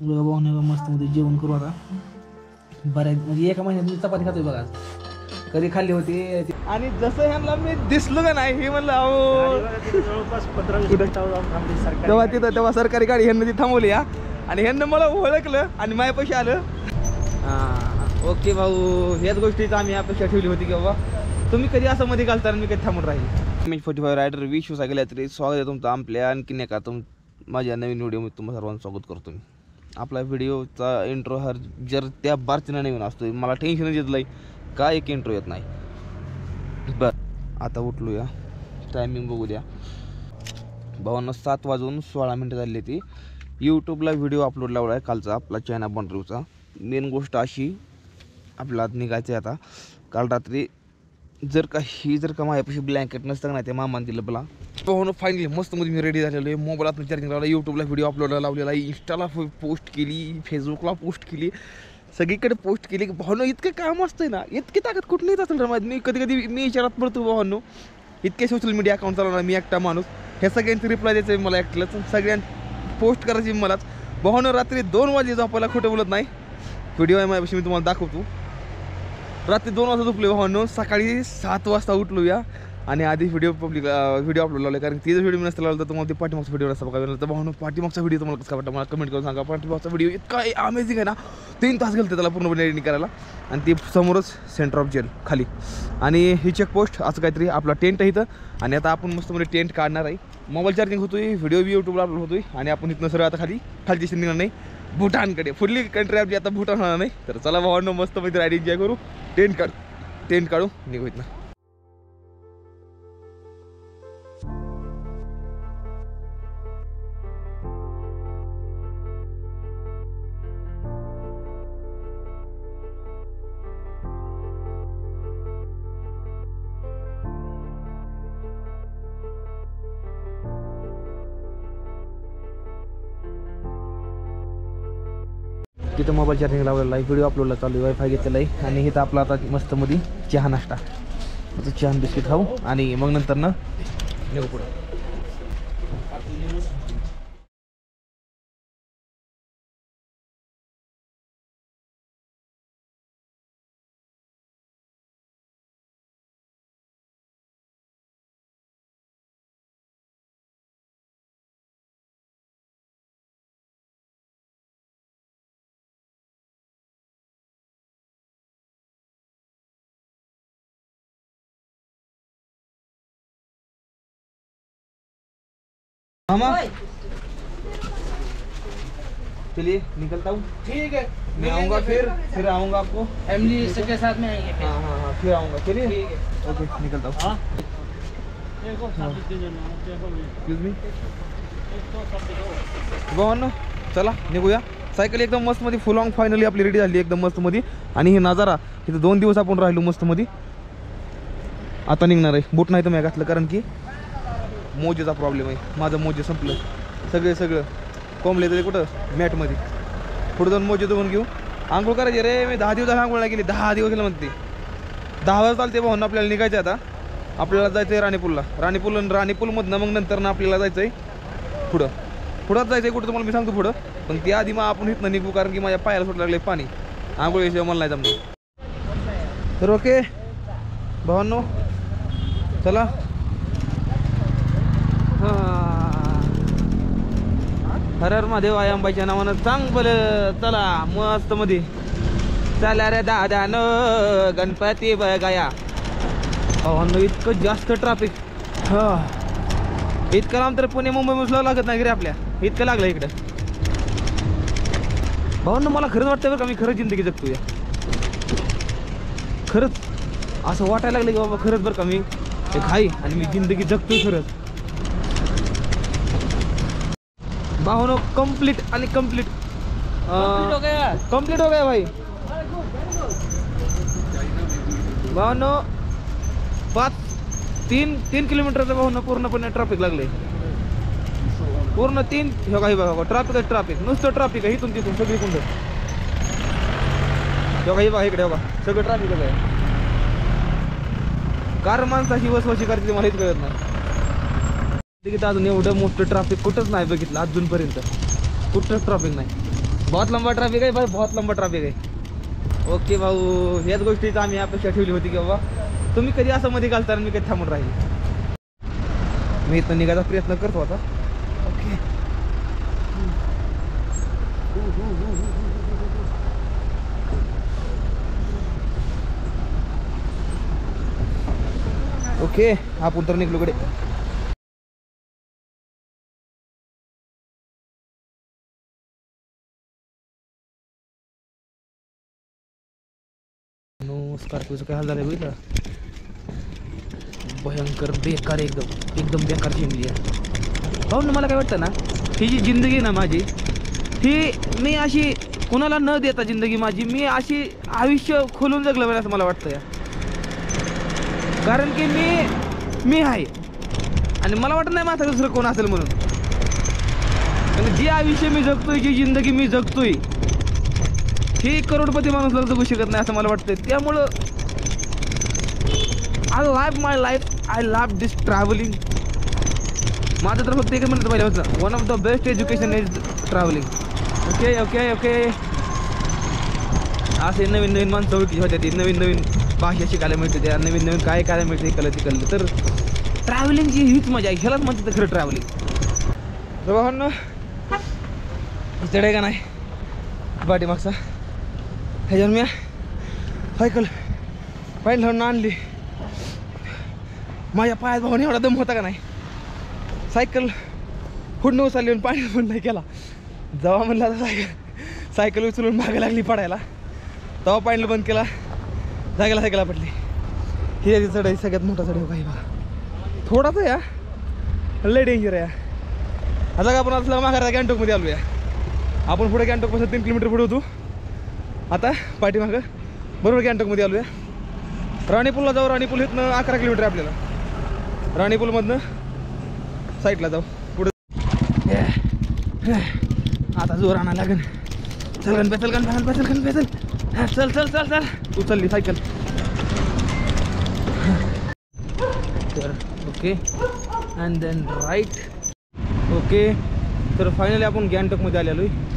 मस्त मध्ये जेवण करू आता. बऱ्याच म्हणजे एका महिन्यात मी चपाती खातोय बघा. कधी खाल्ली होती आणि जसं ह्यांना मी दिसलो का नाही हे म्हणलं अहो जवळपास 15 तेव्हा तिथं तेव्हा सरकारी गाडी ह्यांना ती थांबवली हा. आणि ह्यांना मला ओळखलं आणि माझ्या पैसे आलं. हां ओके भाऊ, ह्याच गोष्टीच आम्ही अपेक्षा ठेवली होती की बाबा तुम्ही कधी असं मध्ये घालता मी कधी थांबून राहील. मी 45 रायडर विश सगळ्या तरी स्वागत आहे तुमचं आपल्या आणखीन एका माझ्या नवीन व्हिडिओमध्ये तुम्हाला सर्वांचं स्वागत करतो मी. आपला व्हिडिओचा इंट्रो जर त्या बारचीनं नवीन असतो मला टेन्शनच येत नाही काय एक इंट्रो येत नाही. बरं आता उठलो या, टायमिंग बघू द्या भावांना 7:16 झाली ती. यूट्यूबला व्हिडिओ अपलोड लावला आहे कालचा आपला चायना बॉन्ड्रीवचा. मेन गोष्ट अशी आपला निघायचं आहे आता. काल रात्री जर का माझ्यापाशी ब्लँकेट नसतं नाही ते मामाने दिलं मला. भावानं फायनली मस्त मध्ये मी रेडी झालेलो आहे. मोबाईलात चार्जिंग लावला, यूट्यूबला व्हिडिओ अपलोड लावलेला आहे, इंस्टाला पोस्ट केली, फेसबुकला पोस्ट केली, सगळीकडे पोस्ट केली. भावानं इतकं काम असतंय ना, इतकी ताकद कुठं नाही असेल माहिती. मी कधी मी विचारात पडतो भावांनो इतके सोशल मीडिया अकाउंट चालवणार मी एकटा माणूस. हे सगळ्यांची रिप्लाय द्यायचं आहे मला एकट्यालाच, सगळ्यांना पोस्ट करायची मलाच. भावानं रात्री 2 वाजले झोपायला खोटं बोलत नाही. व्हिडिओ आहे माझ्यापाशी मी तुम्हाला दाखवतो. रात्री 2 वाजता झोपलो भावांनो, सकाळी 7 वाजता उठलो या आणि आधी व्हिडिओ अपलोड लावले कारण तिचा व्हिडिओ नसता लावला तर तुम्हाला ते पाठीमागचा व्हिडिओ नसता बघायला. तर भावांनो पाठीमागचा व्हिडिओ तुम्हाला कसा वाटतं मला कमेंट करून सांगा. पाठीमागचा व्हिडिओ इतका अमेझिंग आहे ना, 3 तास गेले त्याला पूर्णपणे एडिटिंग करायला. आणि ती समोरच सेंटर ऑफ जेल खाली आणि ही चेकपोस्ट असं काहीतरी आपला टेंट आहे इथं. आणि आता आपण मस्त मध्ये टेंट काढणार आहे. मोबाईल चार्जिंग होतोय, व्हिडिओ बी यूट्यूबला अपलोड होतोय आणि आपण इथनं सरळ आता खालची निघणार नाही भूटानकडे. फुडली कंट्री आपली आता भूटान होणार नाही. तर चला भावांनो मस्त मध्ये राईड एन्जॉय करू. टेंट काढू निघू इथनं. तिथं मोबाईल चार्जिंग लावलेला आहे, व्हिडिओ अपलोडला चालू आहे, वायफाय घेतलेला आहे. आणि इथं आपला आता मस्त मध्ये चहा नाश्ता, आता चहा बिस्किट खाऊ आणि मग नंतर ना निघू पुढं. मामा चलिए निकलता हूँ. ठीक है मैं आऊँगा फिर आऊँगा आपको फैमिली सबके साथ में आएंगे. हाँ फिर आऊँगा. चलिए ओके निकलता हूँ. एक्सक्यूज मी भावांनो चला निघूया. सायकल एकदम मस्त मध्ये फुल ऑन फायनली आपली रेडी झाली एकदम मस्त मध्ये. आणि हे नजारा इथं 2 दिवस आपण राहिलो मस्त मध्ये. आता निघणार आहे. बूट नाही तर मी घातलं कारण की मोजेचा प्रॉब्लेम आहे. माझं मोजे संपलं सगळं कोंबले तरी कुठं मॅटमध्ये. पुढे जाऊन मोजे धुवून घेऊ. आंघोळ करायची रे. मी 10 दिवस आंघोळला गेली. 10 दिवस गेलं म्हणते. 10 वाजता चालते भाऊन आपल्याला निघायचं आता. आपल्याला जायचं आहे राणीपूलमधनं मग नंतर ना आपल्याला जायचं आहे पुढंच जायचं आहे कुठं तुम्हाला मी सांगतो पुढं. पण त्याआधी मग आपण इथनं निघू कारण की माझ्या पायाला सुट लागले पाणी. आंघोळ यायचं मला नाही जमणार. तर ओके भावांनो चला. हर हर महादेव आयांबाईच्या नावानं चांगलं चला मस्त मध्ये चला रे दादा न गणपती बघाया. इतकं जास्त ट्रॅफिक इतकं लांब तर पुणे मुंबई मुसला लागत नाही रे आपल्या इतकं लागलं इकडं. भावांनो मला खरंच वाटतं बरं का मी खरंच जिंदगी जगतोय. खरंच असं वाटायला लागलं की बाबा खरंच बरं का मी एक आहे आणि मी जिंदगी जगतोय खरंच. भावनो कंप्लीट कंप्लीट हो गया भाई. भावनो 3 किलोमीटरचं भावनो पूर्णपणे ट्रॅफिक लागले. पूर्ण 3 हे बघा ट्रॅफिक नुसतं ट्रॅफिक आहे इथून तिथून सगळी कुंड. बघा इकडे बघा सगळं ट्रॅफिक आहे. कार माणसाची वसवशी करते मला इतकं कळत नाही. अजून एवढं मोठं ट्रॅफिक कुठंच नाही बघितलं अजूनपर्यंत. कुठंच ट्रॅफिक नाही. बहुत लंबा ट्रॅफिक आहे भाई, बहुत लंबा ट्रॅफिक आहे. ओके भाऊ, ह्याच गोष्टीचं आम्ही अपेक्षा ठेवली होती की बाबा तुम्ही कधी असं मध्ये घालता मी कधी थांबून राहील. मी इथं निघायचा प्रयत्न करतो आता. ओके ओके, आपण तर निघलो कडे. स्कॉर्पिओचं काय हाल झालं बघितलं, भयंकर बेकार, एकदम बेकार जिंदगी आहे. भाऊ ना मला काय वाटतं ना, ही जी जिंदगी ना माझी, ही मी अशी कोणाला न देता जिंदगी माझी मी अशी आयुष्य खोलून जगलं पाहिजे असं मला वाटतं या. कारण की मी आहे आणि मला वाटत नाही माझं दुसरं कोण असेल म्हणून. आणि जे आयुष्य मी जगतोय, जी जिंदगी मी जगतोय, ही करोडपती माणूस जगू शकत नाही असं मला वाटतं. त्यामुळं I life my life, I love this travelling. माझं तर फक्त एकच म्हणत पाहिजे होतं, one of the best education is travelling. Okay okay okay, असे नवीन नवीन माणसं ओळखी होत्या, ती नवीन नवीन भाषा शिकायला मिळते, त्या नवीन नवीन काय करायला मिळते, कळलं तर ट्रॅव्हलिंगची हीच मजा आहे. ह्यालाच म्हणते तर खरं ट्रॅव्हलिंग. तर भावांनो, चढाय का नाही पाठीमागचा, ह्याच्यावर मी सायकल पाहिजे लावून आणली. माझ्या पायात भावाने एवढा दम होता का नाही, सायकल पुढनं उचलली पाणी पण नाही केला. जेव्हा म्हणलं आता सायकल उचलून मागे लागली पडायला, तेव्हा पाणी बंद केला, जागेला सायकल पडली. ही याची चढाई सगळ्यात मोठा चढाई काही बघा, थोडाच या लय डेंजर आहे. आता आपण असला माघारा गॅंगटॉकमध्ये आलो आहे. आपण पुढे गॅंगटॉकपासून 3 किलोमीटर पुढे होतो, आता पाठीमागं बरोबर गॅंगटॉकमध्ये आलो आहे. राणीपूलला जाऊ, राणीपूल इथनं 11 किलोमीटर आहे आपल्याला. राणीपूलमधनं साईडला जाऊ पुढे. आता जोर आणा लागेल. चल गण चल चल चल चल चल, उचलली सायकल. तर okay and then right. Okay, तर फायनली आपण गॅंगटॉकमध्ये आलेलो आहे.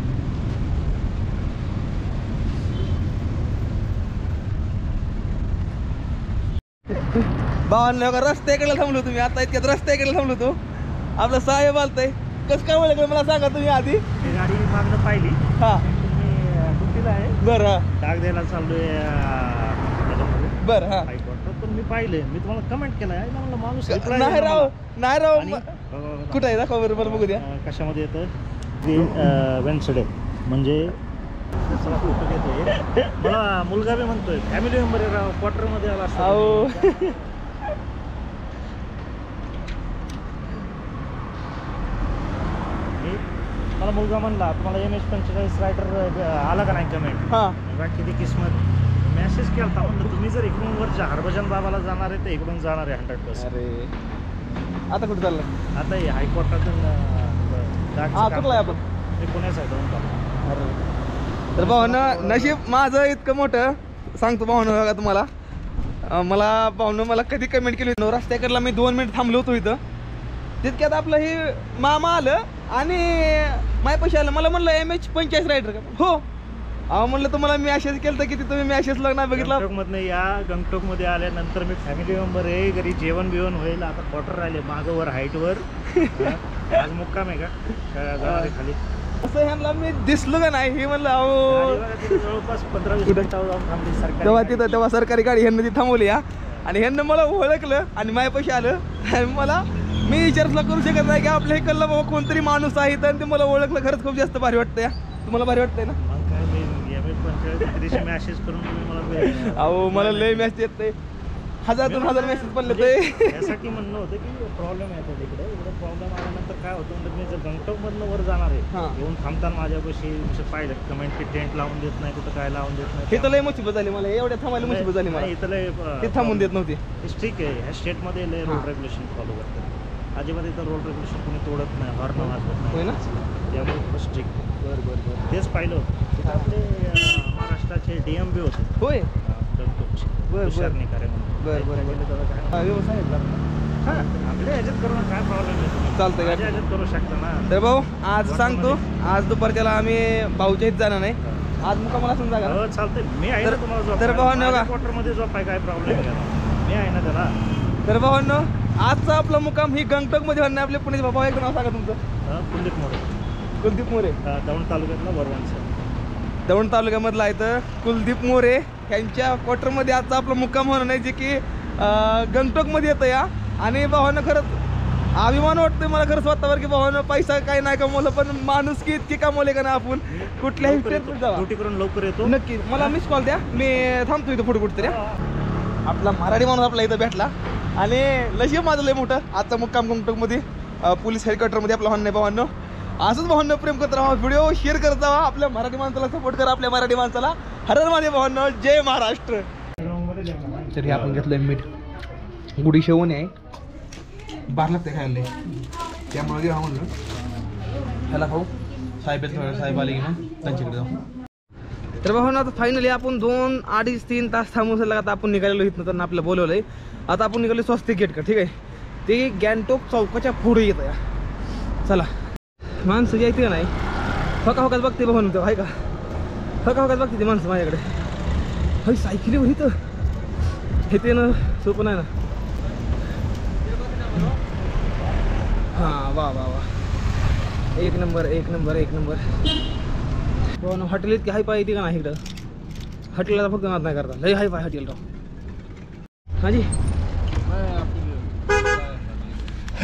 भावांना रस्त्याकडे थांबलो तुम्ही, आता इतक्यात रस्त्याकडे थांबलो तो आपला साहेब आलताय. कसं काय ओळखलं मला सांगा तुम्ही आधी. गाडी मागणं पाहिली, हा दुसरीला आहे, बरं डाग द्यायला चाललोय बरं. हा हायकोर्टात, पण मी पाहिले, मी तुम्हाला कमेंट केलं आहे ना, माणूस नाही राव, नाही राव, कुठं आहे दाखवा बरं, मला बघू द्या. कशामध्ये येतं वेन्सडे म्हणजे फोटो घेतोय. मला मुलगा बी म्हणतोय फॅमिली मेंबर आहे राव, क्वार्टरमध्ये आला असतो. मला मुलगा म्हणला तुम्हाला MS45 रायटर आला का नाही कमेंट. हां, किती किस्मत. मेसेज केला होता, म्हणलं तुम्ही जर इकडून वरच्या हरभजन बाबाला जाणार आहे तर इकडून जाणार आहे 100%. अरे आता कुठं चाललं. आता हे हायकोर्टातून आपण मी पुण्याचा आहे. अरे तर भावनं नशीब माझं इतकं मोठं सांगतो भावनं बघा तुम्हाला. मला भावनं मला कधी कमेंट केली नव्हती. रस्त्याकडला मी 2 मिनिट थांबलो होतो इथं, तितक्यात आपलं हे मामा आलं आणि माझ्या पैसे आलं. मला म्हणलं MH45 रायडर का. हो अहो म्हणलं तुम्हाला मी मॅसेज केलं तर किती तुम्ही मॅसेज नाही बघितला. गंगटोकमधनं या, गंगटोकमध्ये आल्यानंतर मी फॅमिली मेंबर आहे, घरी जेवण बिवण होईल. आता क्वार्टर राहिले मागं वर हाईटवर. आज मुक्काम आहे का खाली असं ह्यांना मी दिसलो का नाही हे म्हणलं. अहो जवळपास 15-20 मिनिटावर जाऊन थांबली सरकारी. तेव्हा सरकारी गाडी ह्यांना ती थांबवली या, आणि ह्यांना मला ओळखलं आणि माझ्या पैसे आलं. आणि मला मी विचारला करू शकत नाही की आपल्या इकडला बाबा कोणतरी माणूस आहे, तर ते मला ओळखलं. खरंच खूप जास्त भारी वाटतं या. तुम्हाला भारी वाटतंय ना. मॅसेज करून तुम्ही मला अहो मला लय मॅसेज येत नाही, 1000-2000 मॅसेज पडले ते. यासाठी म्हणणं होतं की प्रॉब्लेम येतो तिकडे. प्रॉब्लेम आल्यानंतर काय होतं म्हणजे मी जर गंगटोकमधनं वर जाणार आहे, येऊन थांबताना माझ्यापाशी पाहिलं कमेंट की टेंट लावून देत नाही, कुठं काय लावून देत नाही. हे तर लय मुसीबत झाली मला, एवढ्या थांबायला मुसीबत झाली मला. इथं लय ते थांबून देत नव्हती. ठीक आहे, ह्या स्टेटमध्ये लय रोड रेग्युलेशन फॉलो करतात. अजिबात इथं रोड रेग्युलेशन कोणी तोडत नाही, हॉर्न वाजवत नाही. होय ना, त्यामुळे खूप स्ट्रिक्ट. बरं तेच पाहिलं होतं. तिथं आपले महाराष्ट्राचे DMB होते. होय गंगटोकचे. बरं कार्य म्हणून. बरं व्यवसाय आपल्या ह्याच्यात करू ना, काय प्रॉब्लेम आहे? चालतंय माझ्या ह्याच्यात करू शकता ना. तर भाऊ आज सांगतो, आज दुपारच्याला आम्ही भाऊच्या इथं जाणार नाही, आज मुक्कामाला असून जागा ना. हो चालतंय, मी आहे ना तर- तुम्हाला तर झोपायला. भावांनो माझ्या बघा. क्वार्टरमध्ये झोपाय काय प्रॉब्लेम आहे? मी आहे ना त्याला. तर भावांनो आजचा आपला मुक्काम ही गंगटोक मध्ये होणार. आपले पुण्याचे बाबा एकदा नाव सांगा तुमचं. कुलदीप मोरे, कुलदीप मोरे, दौंड तालुक्यातला वरवणचा. दौंड तालुक्यामधला आहे. तर कुलदीप मोरे यांच्या क्वार्टरमध्ये आजचा आपला मुक्काम होणार नाही, जे की गंगटोकमध्ये येतं या. आणि भावांनो खरंच अभिमान वाटतोय मला खरंच स्वतःवर की भावांनो पैसा काय नाही कमवलं, पण माणूस की इतकी कमवले का ना आपण कुठल्याही ट्रेनमध्ये जावा. ड्युटी करून लवकर येतो. नक्की मला मिस कॉल द्या, मी थांबतो इथं पुढे कुठतरी. आपला मराठी माणूस आपला इथं भेटला आणि नशीब माझं लय मोठं. आजचा मुक्काम गंगटोकमध्ये पोलीस हेडक्वार्टरमध्ये आपला भावना भावांनो. असंच भावांनो प्रेम करत राहा, व्हिडिओ शेअर करत जावा, आपल्या मराठी माणसाला सपोर्ट करा, आपल्या मराठी माणसाला. हर माझे भावांनो, जय महाराष्ट्र. तरी आपण घेतलंय मीठ, गुढी शेवणी आहे, बार लागते खायला त्यामुळे घ्या म्हणलं. ह्याला खाऊ साहेब आले की मग त्यांच्याकडे जाऊ. तर भावना आता फायनली आपण 2, 2.5, 3 तास थांबून आता आपण निघालेलो इथनं. तर आपलं बोलवलंय. आता आपण निघालो स्वस्तिक गेट का, ठीक आहे. ते गॅंगटोक चौकाच्या पुढे येतं या. चला माणसं जी आहे ते नाही हकाच बघते भाऊ तेव्हा आहे का, हकाच बघते ते माणसं माझ्याकडे. हई सायकलीवर इथं हे ते ना सोपं नाही ना. हां वा वा वा, एक नंबर एक नंबर एक नंबर. हो ना, हॉटेल इतकी हाय पाय येते का नाही इकडं. हॉटेलला फक्त नाद नाही करता, लई हाय पाय हॉटेल राव. हां जी,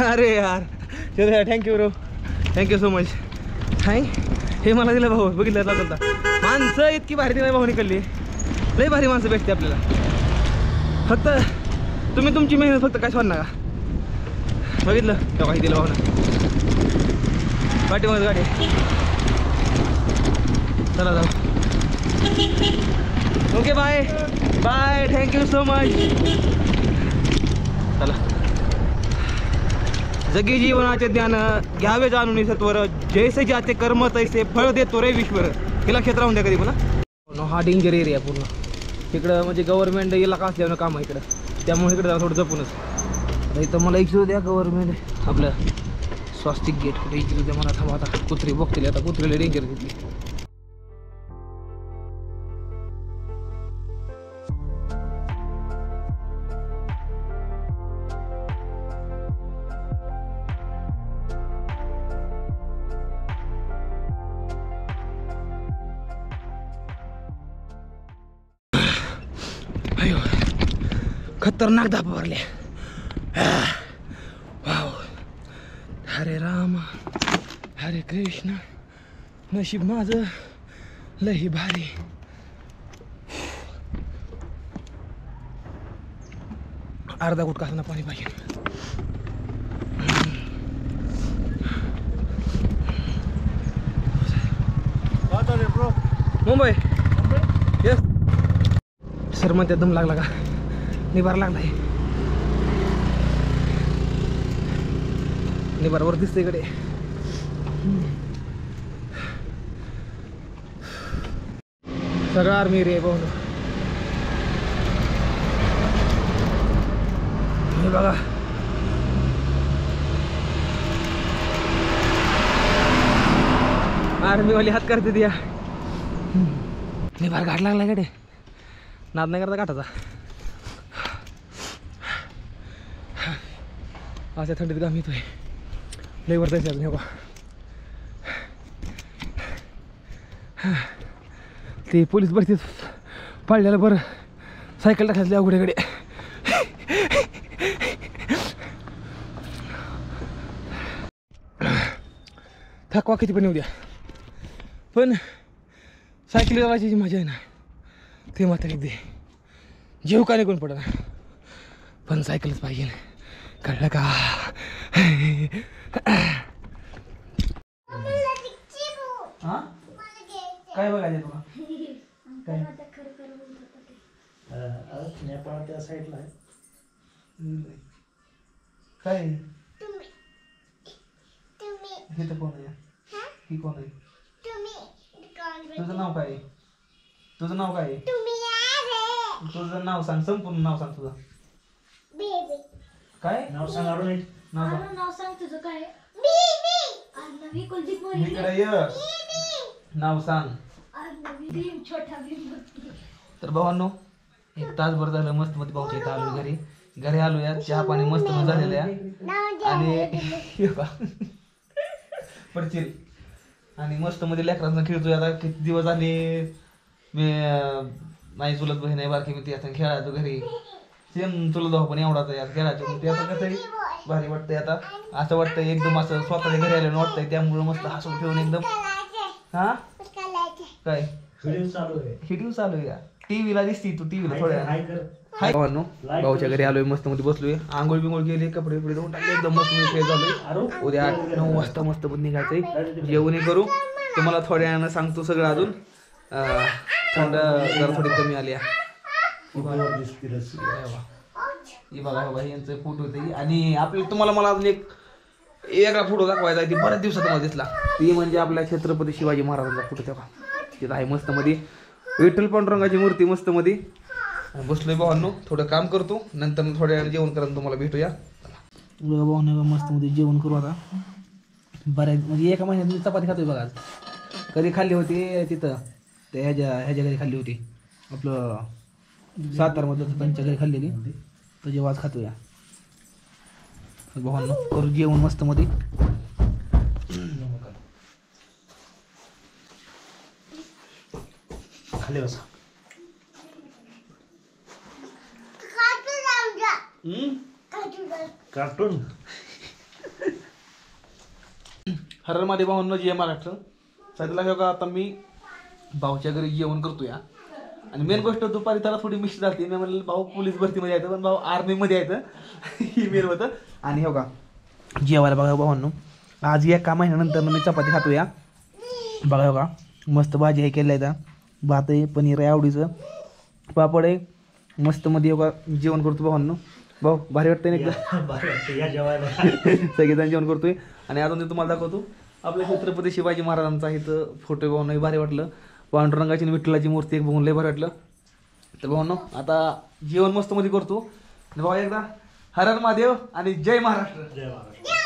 अरे यार चलो thank you bro, thank you so much. Hi hey मला दिलं भाऊ, बघितलं चालता माणसं इतकी भारी ती नाही भाऊ निघाली, लई भारी माणसं भेटते आपल्याला. फक्त तुम्ही तुमची मेहनत फक्त काय सोडणार का. बघितलं तेव्हा दिलं भाऊ ना, पाठीमध्ये गाडी. चला जाऊ. Okay bye bye, thank you so much. चला. जगी जीवनाचे ज्ञान घ्यावे जाणून सत्वर, जैसे जाते कर्म तैसे फळ देतो रे विश्वर. हे लक्षात राहून द्या कधी पुन्हा. हा डेंजर एरिया पूर्ण इकडं, म्हणजे गव्हर्नमेंट इलाका असल्यानं काम आहे इकडं, त्यामुळे इकडे जरा थोडं जपूनच. आता इथं मला इकडं द्या गव्हर्नमेंट आपलं स्वस्तिक गेट कुठे इकडे द्या मला. थांबा आता कुत्री बघतील, आता कुत्रीला डेंजर घेतली. अयो खतरनाक धाप भरले. वाव, हरे राम हरे कृष्ण, नशीब माझं लई भारी. अर्धा गुटका असताना पाणी पाहिजे. मुंबई येस सर, म्हणते दम लागला का, निबार लागलाय. निबारवर दिसते इकडे. सगळं आर्मी रे भाऊ. हे बघा आर्मीवाली हात करते द्या. निबार घाट लागला इकडे, नाद नाही करता घाटाचा. अशा थंडीत घाम येतोय, लई वर जायचं अजून. हे बघा ते पोलीस भरतीत पाळल्याला बरं सायकल टाकायचं अवघडेकडे. थकवा किती पण येऊ द्या, पण सायकल चालवायची मजा आहे ना ते मात्र एकदा जीव का निघून पडा, पण सायकलच पाहिजे, कळलं का. काय बघायचं तुला, काय नेपाळ त्या साईडला आहे. काय हे तर कोण आहे, ही कोण आहे, तुझं नाव काय, तुझं नाव काय, तुझं नाव सांग, संपूर्ण नाव सांग तुझं. काय नाव सांग अरुण. नाव नाव सांग तुझं काय? अर्णवी कुलदीप मोरे. इकडे ये. नाव सांग. अर्णवी भीम, छोटा भीम. तर भावांनो एक तासभर झालं मस्त मध्ये भाऊच्या इथं आलो घरी आलो या चहा पाणी मस्त झालेलं आहे आणि पडचिल आणि मस्त मध्ये लेकरांना खेळतोय. आता किती दिवस झाले मी नाही चुलत बहीण आहे बारकी मी ती आता खेळायचो घरी सेम चुलत भाऊ पण एवढाच आहे खेळायचो ते आता कसं भारी वाटतंय. आता असं वाटतंय एकदम असं स्वतःच्या घरी आल्यानं वाटतंय त्यामुळे मस्त हसून खेळून एकदम. हा काय हिडिओ चालू आहे का? टीव्हीला दिसती तू टीव्हीला थोड्या हाय भावांनो भाऊच्या घरी आलोय मस्त मध्ये बसलोय आंघोळ बिंघोळ केली कपडे बिपडे धुवून टाकले एकदम मस्त मध्ये खेळ झालोय. उद्या 8-9 वाजता मस्त मध्ये निघायचंय जेवण करू तुम्हाला थोड्या वेळानं सांगतो सगळं अजून. थंड जरा थोडी कमी आली ही बघा बाबा यांचं फोटो होते आणि आपल्या तुम्हाला मला अजून एक वेगळा फोटो दाखवायचा आहे ती बऱ्याच दिवसात मला दिसला ती म्हणजे आपल्या छत्रपती शिवाजी महाराजांचा फोटो तेव्हा तिथं आहे मस्त मध्ये विठ्ठल पांडुरंगाची मूर्ती मस्त मध्ये बसलोय. भावांनो थोडं काम करतो नंतर थोड्या वेळाने जेवण करून तुम्हाला भेटूया. भावांनो मस्त मध्ये जेवण करू आता बऱ्याच म्हणजे एका महिन्यात मी चपाती खातोय बघा. कधी खाल्ली होती तिथं ते ह्याच्या घरी खाल्ली होती आपलं सातारमधलं त्यांच्या घरी खाल्लेली तर जेव्हा आज खातोय भावांनो करू जेवण मस्त मध्ये. खाली बसा. कार्टून हरर मध्ये भावांनो जय महाराष्ट्र. सध्याला बघा आता मी भाऊच्या घरी जेवण करतोय आणि मेन गोष्ट दुपारी त्याला थोडी मिस झाली. मी म्हणलं भाऊ पोलीस भरतीमध्ये यायचं पण भाऊ आर्मीमध्ये यायचं ही मेन होतं. आणि हो का जेवायला बघा भावांनो आज एका महिन्यानंतर मी चपाती खातो या बघा हो का मस्त भाजी आहे केलं आहे भात आहे पनीर आहे आवडीचं पापड आहे मस्त मध्ये का जेवण करतो भावांनो. भाऊ भारी वाटतंय ना एकदम सगळेजण जेवण करतोय. आणि अजून तुम्हाला दाखवतो आपल्या छत्रपती शिवाजी महाराजांचा इथं फोटो भावना भारी वाटलं. पांडुरंगाची आणि विठ्ठलाची मूर्ती एक बघून लय भारी वाटलं. तर भावनो आता जेवण मस्त मध्ये करतो भाऊ एकदा हर हर महादेव आणि जय महाराष्ट्र. जय महाराष्ट्र.